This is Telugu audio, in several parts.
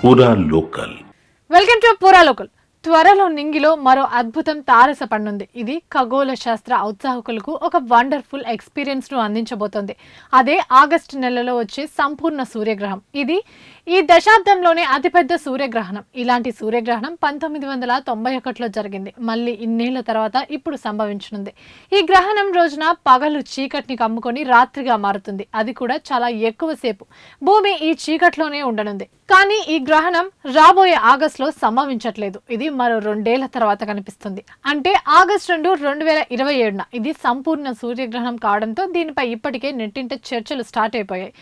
పూరా లోకల్. వెల్కమ్ టు పూరా లోకల్. త్వరలో నింగిలో మరో అద్భుతం తారసపడనుంది. ఇది ఖగోళ శాస్త్ర ఔత్సాహికులకు ఒక వండర్ఫుల్ ఎక్స్పీరియన్స్ ను అందించబోతోంది. అదే ఆగస్టు నెలలో వచ్చే సంపూర్ణ సూర్యగ్రహణం. ఇది ఈ దశాబ్దంలోనే అతిపెద్ద సూర్యగ్రహణం. ఇలాంటి సూర్యగ్రహణం 1991లో జరిగింది. మళ్ళీ ఇన్నేళ్ల తర్వాత ఇప్పుడు సంభవించనుంది. ఈ గ్రహణం రోజున పగలు చీకటిని కమ్ముకొని రాత్రిగా మారుతుంది. అది కూడా చాలా ఎక్కువసేపు భూమి ఈ చీకట్లోనే ఉండనుంది. కానీ ఈ గ్రహణం రాబోయే ఆగస్టులో సంభవించట్లేదు. ఇది మరో 2 ఏళ్ల తర్వాత కనిపిస్తుంది. అంటే ఆగస్టు 2, 2027న ఇది సంపూర్ణ సూర్యగ్రహణం కావడంతో దీనిపై ఇప్పటికే నెట్టింట చర్చలు స్టార్ట్ అయిపోయాయి.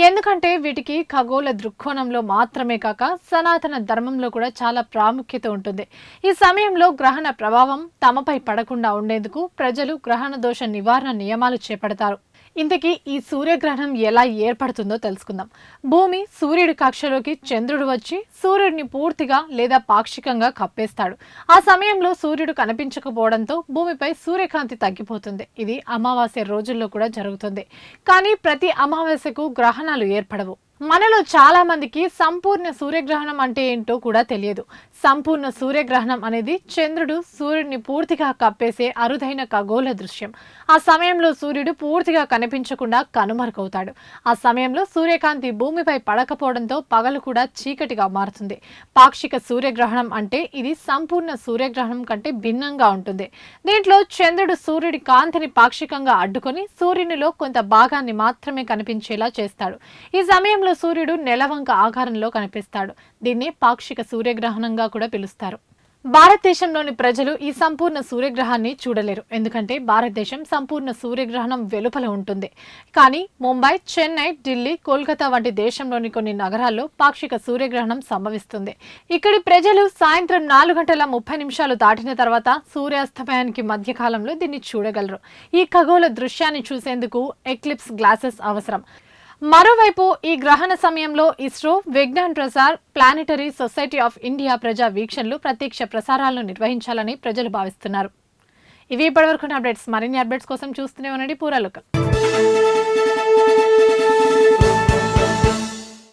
ఎందుకంటే వీటికి ఖగోళ దృక్కోణంలో మాత్రమే కాక సనాతన ధర్మంలో కూడా చాలా ప్రాముఖ్యత ఉంటుంది. ఈ సమయంలో గ్రహణ ప్రభావం తమపై పడకుండా ఉండేందుకు ప్రజలు గ్రహణ దోష నివారణ నియమాలు చేపడతారు. ఇంతకీ ఈ సూర్యగ్రహణం ఎలా ఏర్పడుతుందో తెలుసుకుందాం. భూమి సూర్యుడి కక్షలోకి చంద్రుడు వచ్చి సూర్యుడిని పూర్తిగా లేదా పాక్షికంగా కప్పేస్తాడు. ఆ సమయంలో సూర్యుడు కనిపించకపోవడంతో భూమిపై సూర్యకాంతి తగ్గిపోతుంది. ఇది అమావాస్య రోజుల్లో కూడా జరుగుతుంది. కానీ ప్రతి అమావాస్యకు గ్రహణాలు ఏర్పడవు. మనలో చాలా మందికి సంపూర్ణ సూర్యగ్రహణం అంటే ఏంటో కూడా తెలియదు. సంపూర్ణ సూర్యగ్రహణం అనేది చంద్రుడు సూర్యుడిని పూర్తిగా కప్పేసే అరుదైన ఖగోళ దృశ్యం. ఆ సమయంలో సూర్యుడు పూర్తిగా కనిపించకుండా కనుమరుగవుతాడు. ఆ సమయంలో సూర్యకాంతి భూమిపై పడకపోవడంతో పగలు కూడా చీకటిగా మారుతుంది. పాక్షిక సూర్యగ్రహణం అంటే ఇది సంపూర్ణ సూర్యగ్రహణం కంటే భిన్నంగా ఉంటుంది. దీంట్లో చంద్రుడు సూర్యుడి కాంతిని పాక్షికంగా అడ్డుకొని సూర్యునిలో కొంత భాగాన్ని మాత్రమే కనిపించేలా చేస్తాడు. ఈ సమయంలో సూర్యుడు నెలవంక ఆకారంలో కనిపిస్తాడు. దీన్ని పాక్షిక సూర్యగ్రహణంగా కూడా పిలుస్తారు. భారతదేశంలోని ప్రజలు ఈ సంపూర్ణ సూర్యగ్రహాన్ని చూడలేరు. ఎందుకంటే భారతదేశం సంపూర్ణ సూర్యగ్రహణం వెలుపల ఉంటుంది. కానీ ముంబై, చెన్నై, ఢిల్లీ, కోల్కతా వంటి దేశంలోని కొన్ని నగరాల్లో పాక్షిక సూర్యగ్రహణం సంభవిస్తుంది. ఇక్కడి ప్రజలు సాయంత్రం 4:30 దాటిన తర్వాత సూర్యాస్తమయానికి మధ్య కాలంలో దీన్ని చూడగలరు. ఈ ఖగోళ దృశ్యాన్ని చూసేందుకు ఎక్లిప్స్ గ్లాసెస్ అవసరం. మరోవైపు ఈ గ్రహణ సమయంలో ISRO, Vignan ప్రసార్, planetary society of India ప్రజా వీక్షణలు ప్రత్యక్ష ప్రసారాలను నిర్వహించాలని ప్రజలు భావిస్తున్నారు. ఇవి ఇప్పటివరకు అప్డేట్స్. మరిన్ని అప్డేట్స్ కోసం చూస్తూనే ఉండండి పూరా లోకల్.